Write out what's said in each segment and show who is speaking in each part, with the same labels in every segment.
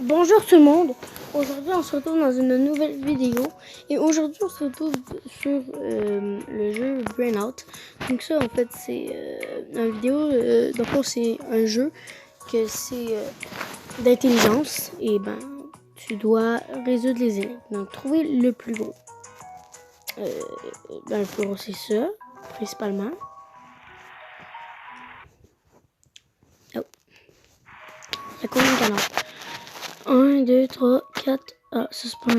Speaker 1: Bonjour tout le monde, aujourd'hui on se retrouve dans une nouvelle vidéo et aujourd'hui on se retrouve sur le jeu Burnout. Donc ça en fait c'est une vidéo, donc c'est un jeu que c'est d'intelligence et ben tu dois résoudre les énigmes, donc trouver le plus gros. Le plus gros c'est ça, principalement. Oh. Il y a combien de canons? 1, 2, 3, 4. Ah, ça c'est pas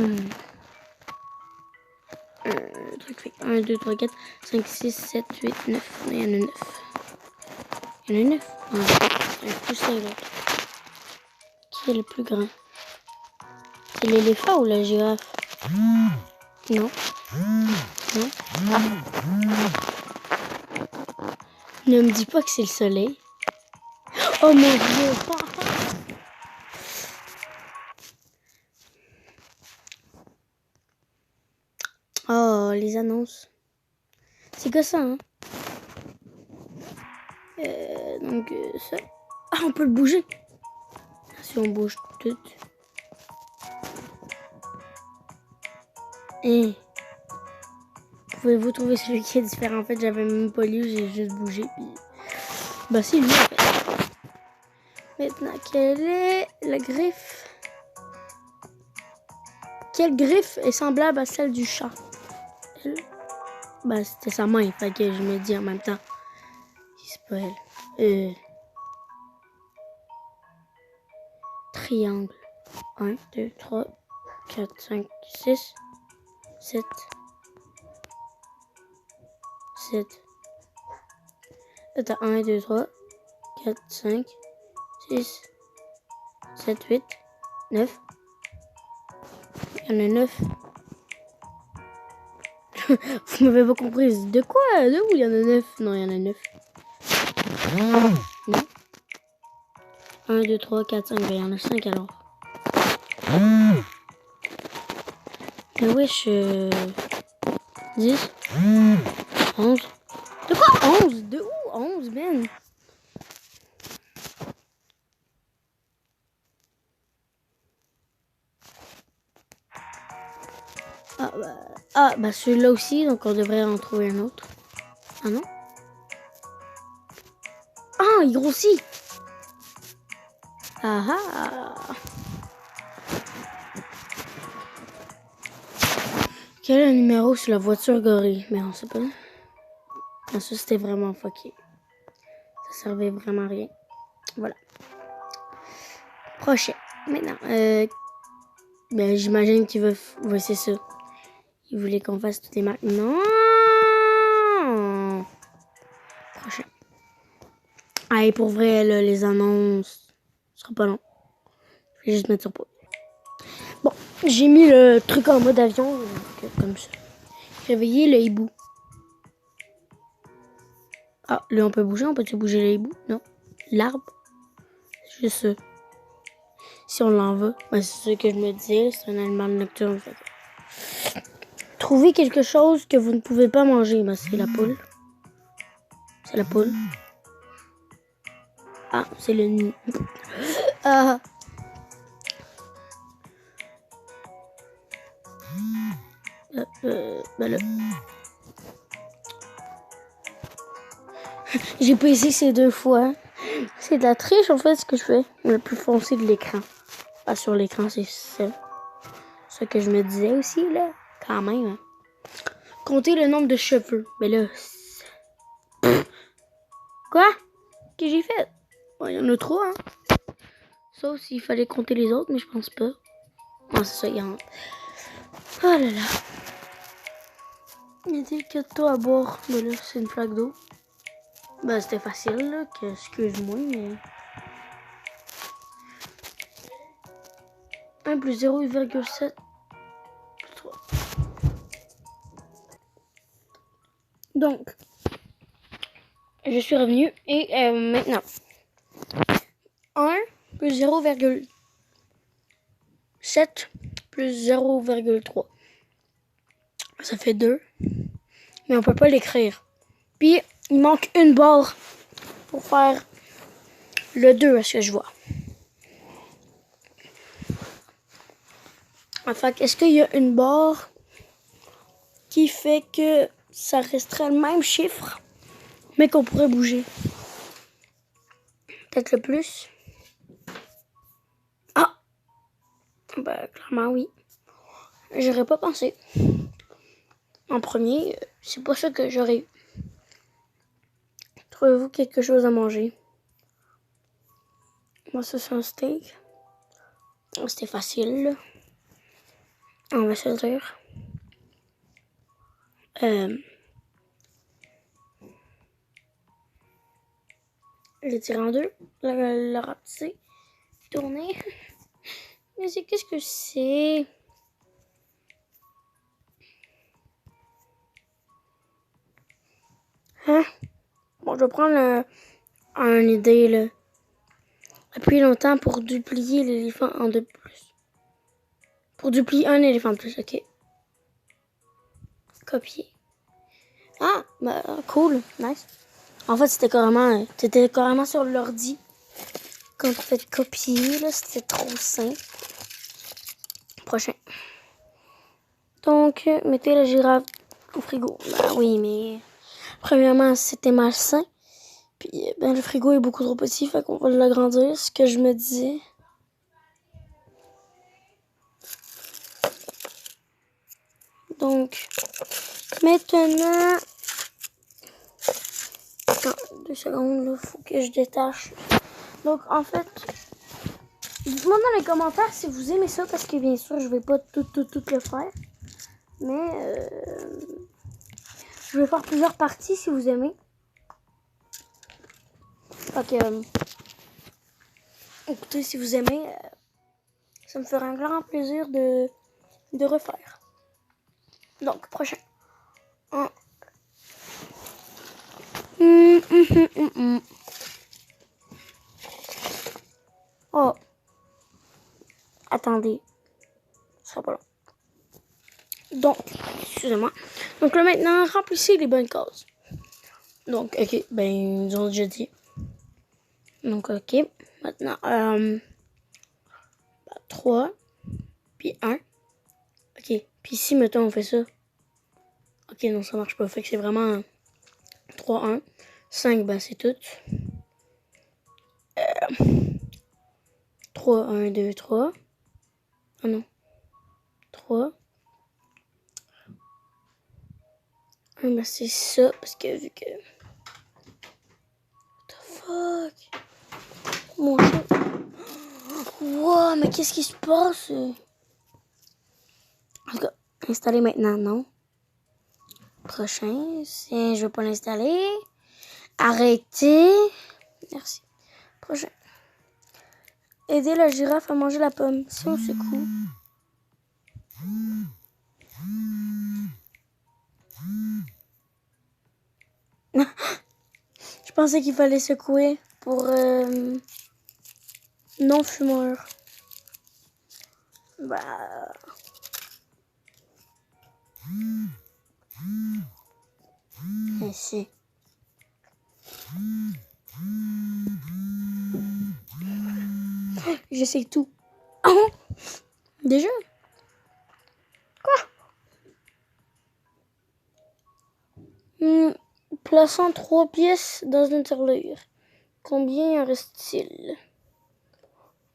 Speaker 1: un truc. 1, 2, 3, 4, 5, 6, 7, 8, 9. Il y en a 9. Il y en a 9. Ah, il y en a plus 5 l'autre. Qui est le plus grand? C'est l'éléphant ou la girafe? Non. Non. Ah. Ne me dis pas que c'est le soleil. Oh mon dieu! Oh, les annonces. C'est que ça, hein? Donc, ça. Ah, on peut le bouger. Si on bouge tout. Et pouvez-vous trouver celui qui est différent? En fait, j'avais même pas lu, j'ai juste bougé. Puis... bah, c'est lui, en fait. Maintenant, quelle est la griffe? Quelle griffe est semblable à celle du chat? Elle? Bah, c'était sa main, fait que je me dis en même temps. C'est pas elle. Triangle. 1, 2, 3, 4, 5, 6, 7. 7. Attends, 1, 2, 3, 4, 5, 6, 7, 8, 9. Il y en a 9. Vous m'avez pas compris. De quoi? De où il y en a 9? Non, il y en a 9. Non. 1, 2, 3, 4, 5. Il y en a 5 alors. Mais wesh. 10. 11. De quoi 11? De où 11, Ben? Ah bah celui-là aussi, donc on devrait en trouver un autre. Ah non? Ah, il grossit! Ah ah! Quel est le numéro sur la voiture gorille? Mais on sait pas. Ah, ça c'était vraiment fucké. Ça servait vraiment à rien. Voilà. Prochain. Maintenant, ben, j'imagine qu'il veut... ouais, c'est ça. Il voulait qu'on fasse toutes les marques. Non! Prochain. Ah, et pour vrai, là, les annonces, ce sera pas long. Je vais juste mettre sur pause. Bon, j'ai mis le truc en mode avion, comme ça. Réveiller le hibou. Ah, là, on peut bouger? On peut-tu bouger le hibou? Non. L'arbre? C'est juste ça. Si on l'en veut. Ben, c'est ce que je me disais. C'est un animal nocturne. Fait. Trouver quelque chose que vous ne pouvez pas manger. Ben, c'est la poule. C'est la poule. Ah, c'est le nid. Ah. Ben là. J'ai pesé ces 2 fois. C'est de la triche en fait ce que je fais. Le plus foncé de l'écran. Pas sur l'écran, c'est ça. Ce que je me disais aussi là. Quand même. Hein. Compter le nombre de cheveux. Mais là. Quoi? Que j'ai fait? Bon, il y en a 3. Hein. Sauf s'il fallait compter les autres, mais je pense pas. Non, c'est ça, il y en a. Oh là là. Il y a des 4 toits à boire. Mais là, c'est une flaque d'eau. Ben, c'était facile, là. Excuse-moi, mais... 1 plus 0,7 plus 3. Donc, je suis revenu. Et maintenant, 1 plus 0,7 plus 0,3. Ça fait 2. Mais on peut pas l'écrire. Puis, il manque une barre pour faire le 2 à ce que je vois. Fait est-ce qu'il y a une barre qui fait que ça resterait le même chiffre, mais qu'on pourrait bouger? Peut-être le plus. Ah! Ben, clairement, oui. J'aurais pas pensé. En premier, c'est pas ça que j'aurais eu. Trouvez-vous quelque chose à manger? Moi, ça, c'est un steak. C'était facile, là. On va se le dire. Je l'ai tiré en deux. Le rapetisser. Tourner. Mais c'est qu'est-ce que c'est? Hein? Bon, je vais prendre une idée, là. Appuyer longtemps pour duplier l'éléphant en deux plus. Pour duplier un éléphant de plus, ok. Copier. Ah, bah, cool, nice. En fait, t'étais carrément sur l'ordi. Quand tu fais copier, là, c'était trop simple. Prochain. Donc, mettez la girafe au frigo. Ben oui, mais premièrement, c'était malsain. Puis, ben, le frigo est beaucoup trop petit, fait qu'on va l'agrandir, ce que je me disais. Donc, maintenant... Attends, 2 secondes, là, faut que je détache. Donc, en fait, dites-moi dans les commentaires si vous aimez ça, parce que bien sûr, je vais pas tout le faire. Mais, je vais faire plusieurs parties si vous aimez. Fait que, écoutez, si vous aimez, ça me fera un grand plaisir de refaire. Donc, prochain. Oh. Attendez. Ça sera pas long. Donc, excusez-moi. Donc là, maintenant, remplissez les bonnes cases. Donc, ok. Ben, ils ont déjà dit. Donc, ok. Maintenant, 3. Puis 1. Ok. Puis ici, mettons, on fait ça. Ok, non, ça marche pas. Fait que c'est vraiment 3, 1. 5, ben, c'est tout. 3, 1, 2, 3. Ah non. 3. Ben, c'est ça, parce que vu que... What the fuck? Mon Dieu. Wow, mais qu'est-ce qui se passe? En tout cas, installer maintenant, non. Prochain, je veux pas l'installer. Arrêtez. Merci. Prochain. Aider la girafe à manger la pomme. Ça, c'est cool. Je pensais qu'il fallait secouer pour non-fumeur. Bah... Merci. J'essaie tout. Déjà? Quoi? Plaçant 3 pièces dans une tirelire. Combien en reste-t-il?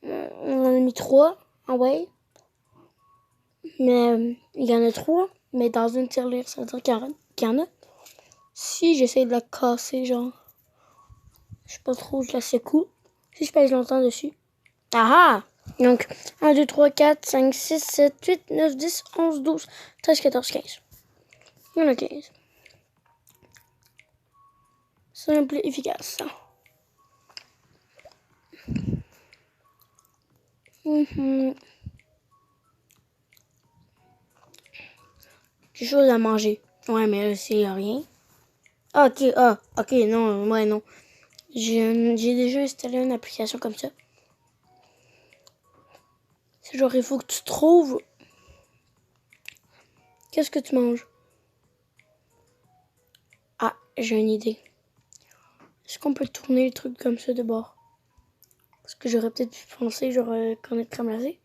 Speaker 1: On en a mis 3. Ah ouais. Mais il y en a 3. Mais dans une tirelire, ça veut dire qu'il y en a. Si j'essaie de la casser, genre... Je sais pas trop, je la secoue. Si je pèse longtemps dessus. Ah ah! Donc, 1, 2, 3, 4, 5, 6, 7, 8, 9, 10, 11, 12, 13, 14, 15. Il y en a 15. Simple et efficace. Quelque chose à manger. Ouais, mais là, c'est rien. Ah, ok, non, ouais, non. J'ai déjà installé une application comme ça. C'est genre, il faut que tu trouves... Qu'est-ce que tu manges? Ah, j'ai une idée. Est-ce qu'on peut tourner le truc comme ça de bord? Parce que j'aurais peut-être pu penser, genre, connaître crème glacée.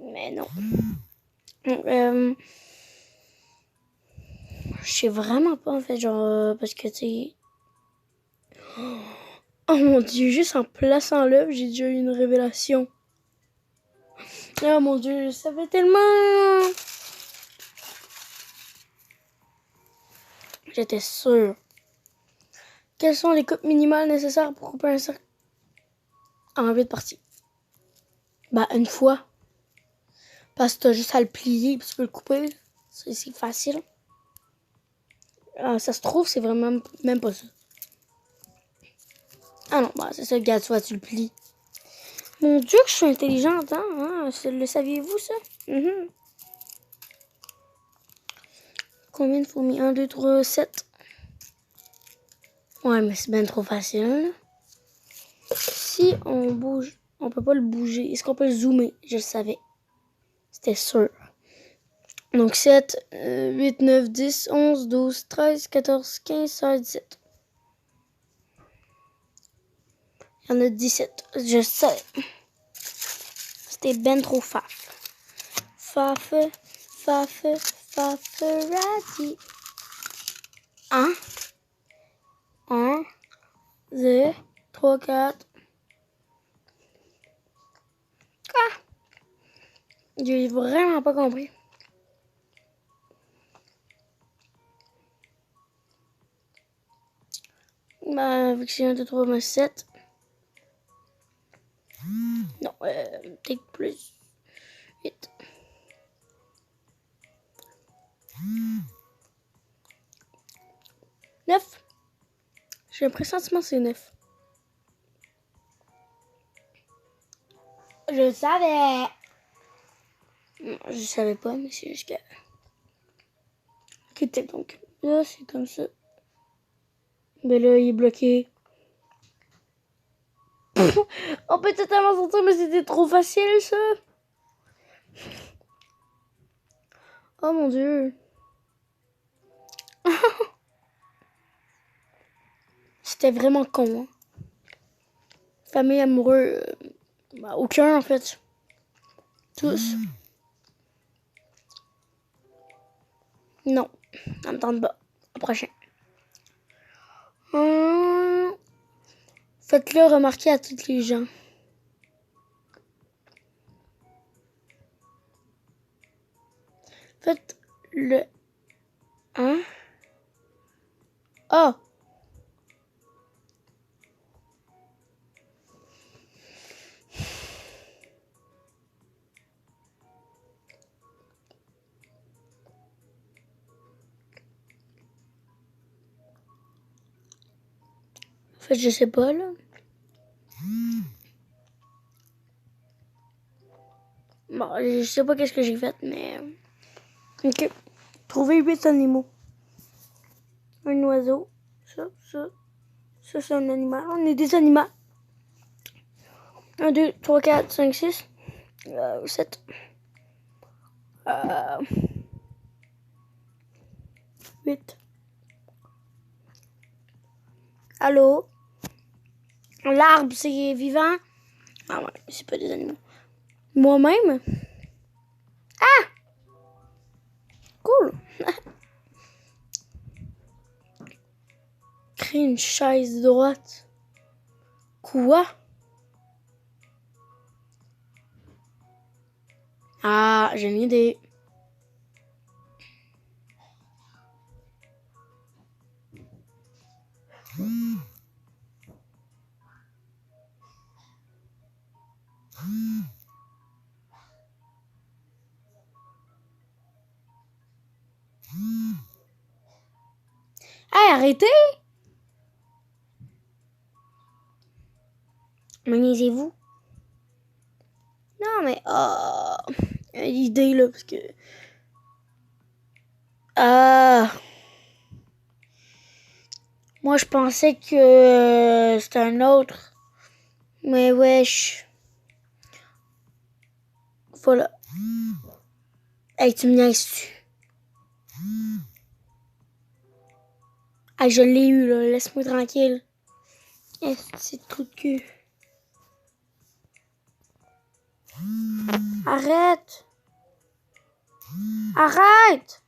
Speaker 1: Mais non. Je sais vraiment pas, en fait, genre, parce que, tu sais... Oh mon Dieu, juste en plaçant l'œuvre, j'ai déjà eu une révélation. Oh mon Dieu, je savais tellement... J'étais sûre. Quelles sont les coupes minimales nécessaires pour couper un cercle en 8 parties? Bah, une fois. Parce que t'as juste à le plier et tu peux le couper. C'est facile. Ça se trouve, c'est vraiment même pas ça. Ah non, bah c'est ça, regarde, tu vois, tu le plies. Mon Dieu, que je suis intelligente, hein? Le saviez-vous, ça? Combien de fourmis? 1, 2, 3, 7. Ouais, mais c'est bien trop facile. Si on bouge, on peut pas le bouger. Est-ce qu'on peut le zoomer? Je le savais. C'était sûr. Donc 7, 8, 9, 10, 11, 12, 13, 14, 15, 16, 17. Il y en a 17. Je sais. C'était ben trop faf. Faf, faf, fafarati. 1, 1, 2, 3, 4. Ah! J'ai vraiment pas compris. Bah, vu que c'est 1, 2, 3, 7. Non, peut-être plus. 8. 9. J'ai un pressentiment que c'est 9. Je le savais. Non, je savais pas, mais c'est juste que... Ok, donc là, c'est comme ça. Ben là, il est bloqué. On peut totalement sortir, mais c'était trop facile, ça. Oh mon Dieu. C'était vraiment con, hein. Famille, amoureux, bah, aucun, en fait. Tous. Non, ça me tente pas. Au prochain. Faites-le remarquer à tous les gens. Faites-le. Hein? Oh! En fait, je sais pas, là. Bon, je sais pas qu'est-ce que j'ai fait, mais... Ok. Trouver 8 animaux. Un oiseau. Ça, c'est un animal. On est des animaux. 1, 2, 3, 4, 5, 6, 7. 8. Allô? L'arbre, c'est vivant? Ah ouais, c'est pas des animaux. Moi-même? Ah! Cool! Créer une chaise droite. Quoi? Ah, j'ai une idée. Hey, arrêtez! Menisez-vous. Non, mais... Oh, une idée, là, parce que... Ah... Moi, je pensais que c'était un autre. Mais wesh. Voilà. Hey, tu me niaises-tu? Hey, je l'ai eu, là. Laisse-moi tranquille. C'est trop de cul. Arrête. Arrête!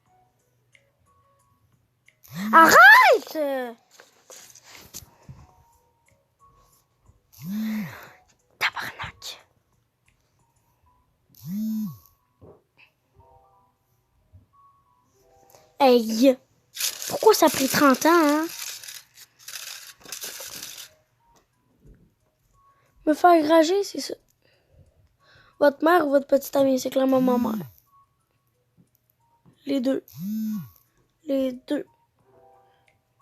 Speaker 1: Arrête! Tabarnak! Hey! Pourquoi ça a pris 30 ans, hein? Me faire rager, c'est ça. Votre mère ou votre petite amie, c'est clairement ma mère. Les deux. Les deux.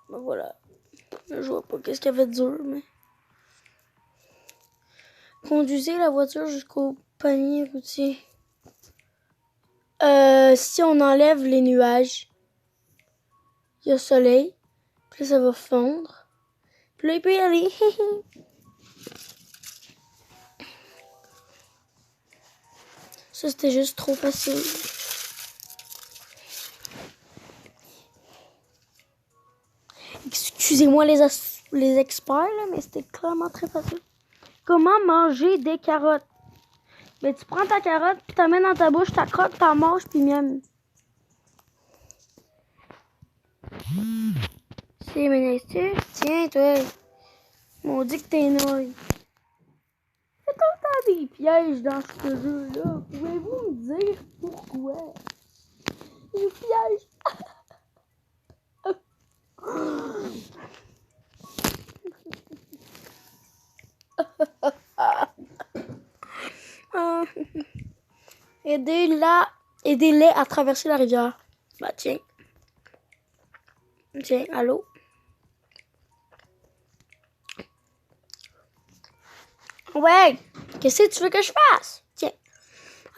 Speaker 1: Ben voilà. Je vois pas qu'est-ce qu'elle fait de dur, mais... Conduisez la voiture jusqu'au panier routier. Si on enlève les nuages, il y a le soleil. Puis là, ça va fondre. Puis là, il peut y aller. Ça, c'était juste trop facile. Excusez-moi les experts, là, mais c'était clairement très facile. Comment manger des carottes? Ben, tu prends ta carotte, puis tu la mets dans ta bouche, tu croques, tu manges, puis miam. C'est menacé. Tiens, toi. Maudit que t'es nouille. C'est tout le temps des pièges dans ce jeu-là. Pouvez-vous me dire pourquoi? Des pièges. Aidez-les à traverser la rivière. Bah tiens. Tiens, allô? Ouais, qu'est-ce que tu veux que je fasse? Tiens,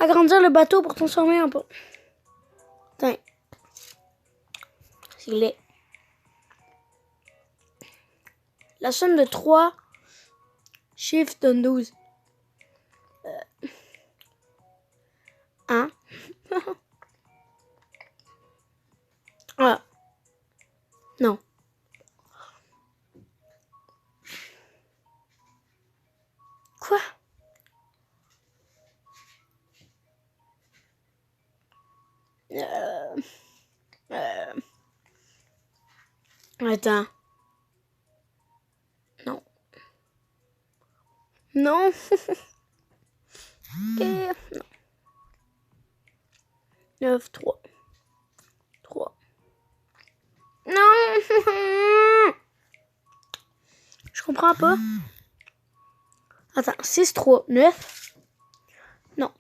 Speaker 1: agrandir le bateau pour transformer un peu. Tiens. C'est laid. La somme de 3 chiffres donne 12. 1. Ah. Non. Quoi? Attends. Non. Non. Ok. Non. 9, 3. 3. Non. Je comprends pas. Attends. 6, 3, 9. Non.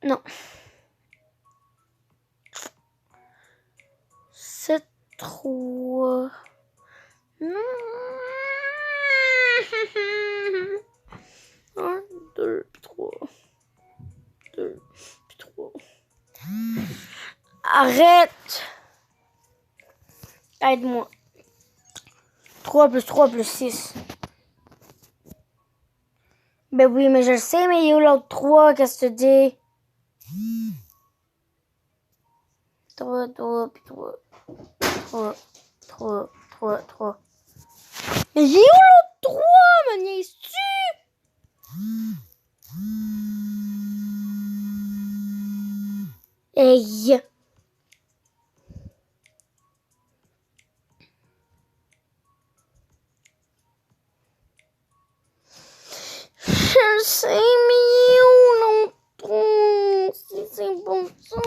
Speaker 1: Non. 7, 3. Non. 1, 2, 3. 2, puis 3. Arrête! Aide-moi. 3 plus 3 plus 6. Ben oui, mais je le sais, mais il y a l'autre 3, qu'est-ce que tu dis? 3, 3, puis 3. 3, 3, 3, 3. Mais il y a l'autre 3, me niaises-tu? Hey! Je sais, mais il est où l'autre? Si c'est bon ça.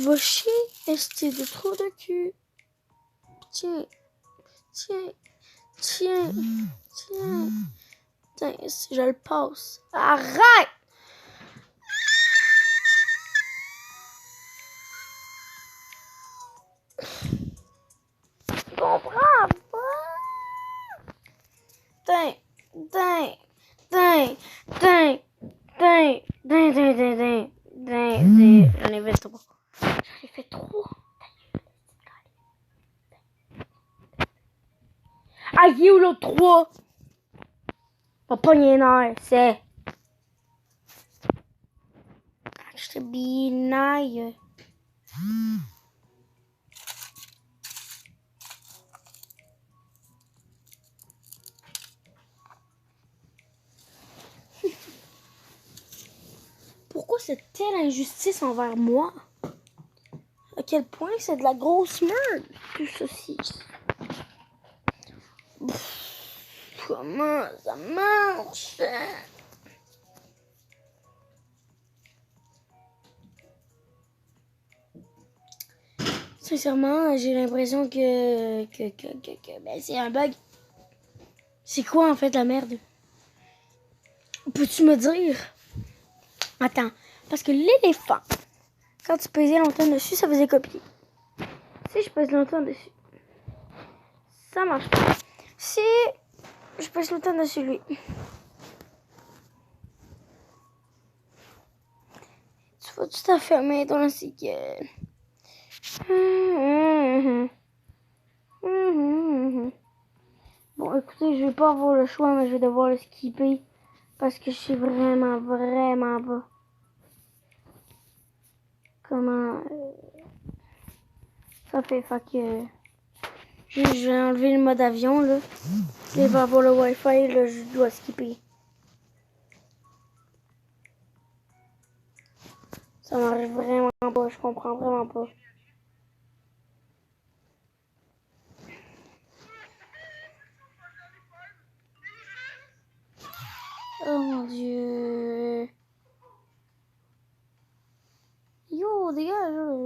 Speaker 1: Va chier, esti de trop de cul. Tiens, tiens, tiens, tiens. Tiens, si je le passe. Arrête! Je comprends pas. Tiens, tiens, tiens, tiens, tiens, tiens, tiens, tiens, tiens, tiens. J'en ai fait 3. J'en ai fait 3. Ah, il est où l'autre 3? Pas pogner nerf, c'est. Je te binaille. pourquoi cette telle injustice envers moi? À quel point c'est de la grosse merde, tout ceci. Comment ça marche? Sincèrement, j'ai l'impression que ben, c'est un bug. C'est quoi en fait la merde? Peux-tu me dire? Attends, parce que l'éléphant, quand tu pesais longtemps dessus, ça faisait copier. Si je pèse longtemps dessus, ça marche pas. Si je pèse longtemps dessus, lui. Tu vas tout à fermer ton cigare. Bon, écoutez, je vais pas avoir le choix, mais je vais devoir le skipper. Parce que je sais vraiment pas comment ça fait. Fait que je vais enlever le mode avion, là. Je vais avoir le Wi-Fi, là, je dois skipper. Ça m'arrive vraiment pas, je comprends vraiment pas. Oh mon dieu. Yo, dégage.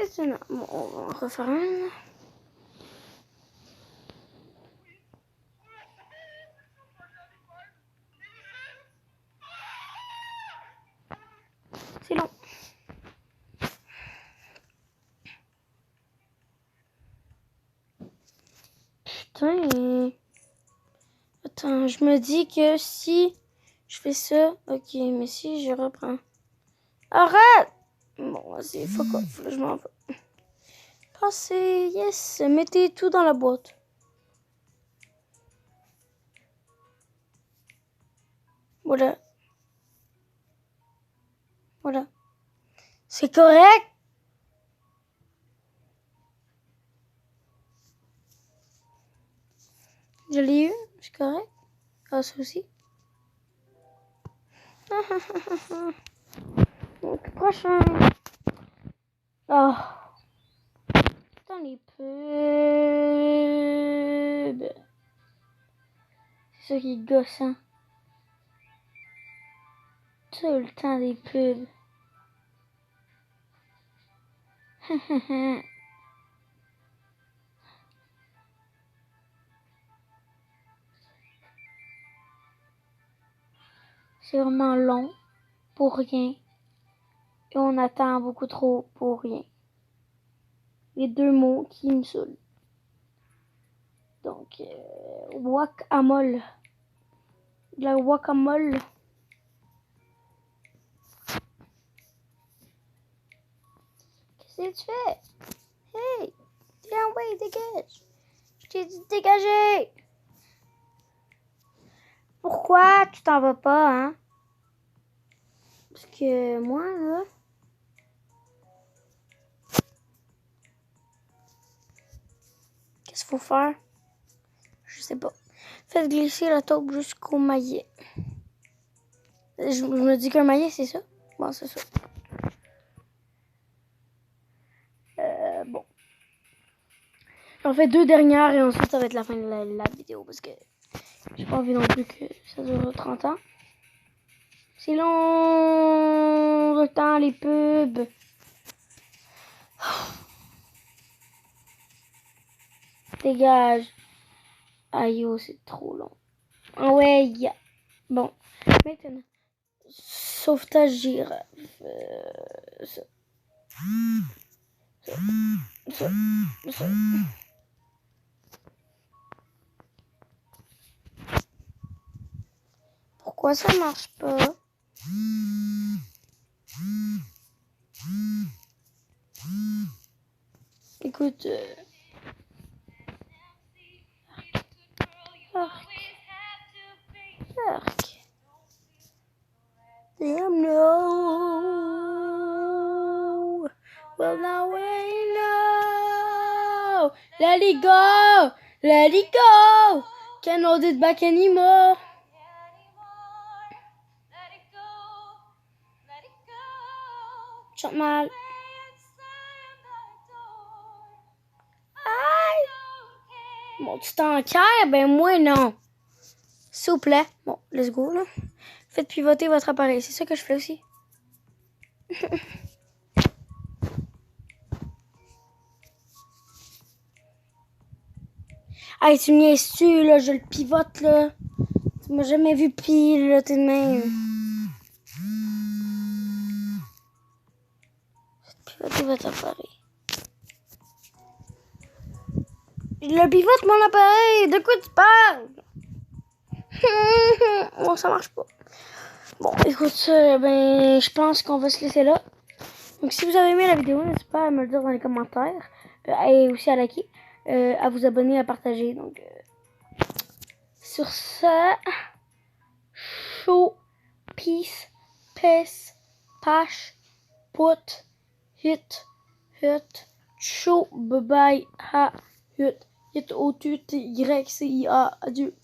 Speaker 1: Et c'est non. Bon, on va en refaire un. C'est long. Putain. Attends, je me dis que si je fais ça, ok, mais si je reprends. Arrête! Bon, vas-y, fuck off, là, je m'en vais. Passez, yes, mettez tout dans la boîte. Voilà. C'est correct? Je l'ai eu, c'est correct? Ah, ça aussi. Donc, prochain. Oh. Putain, les pubs. C'est ça qui est gossant. Tout le temps, des pubs. C'est vraiment long pour rien. Et on attend beaucoup trop pour rien. Les deux mots qui me saoulent. Donc, guacamole. De la guacamole. Qu'est-ce que tu fais? Hey! Viens, ouais, dégage! Je t'ai dit de dégager! Pourquoi tu t'en vas pas, hein? Parce que moi, là... Qu'est-ce qu'il faut faire? Je sais pas. Faites glisser la taupe jusqu'au maillet. Je me dis qu'un maillet, c'est ça? Bon, c'est ça. Bon. J'en fais 2 dernières et ensuite ça va être la fin de la vidéo parce que j'ai pas envie non plus que ça dure 30 ans. C'est long le temps, les pubs. Dégage. Aïe, oh, c'est trop long. Ah ouais, yeah. Bon. Maintenant. Sauvetage girafe. Ça. Pourquoi ça marche pas? Écoute. Arc. Damn no. Well now we know. Let it go. Let it go. Can't hold it back anymore. chante mal. Aïe! Bon, tu t'encaires? Ben moi, non. S'il vous plaît. Bon, let's go, là. Faites pivoter votre appareil. C'est ça que je fais aussi. Hey, tu me niaises-tu, là? Je le pivote, là. Tu m'as jamais vu piloter de même. Faites pivoter votre appareil. Je le pivote, mon appareil. De quoi tu parles? Bon, ça marche pas. Bon, écoute, ben, je pense qu'on va se laisser là. Donc, si vous avez aimé la vidéo, n'hésitez pas à me le dire dans les commentaires. Et aussi à liker, à vous abonner, à partager. Donc, sur ce, chaud, peace, pace, pash, put, hit, chaud, bye bye, ha, hit, o, t, y, c, i, a, adieu.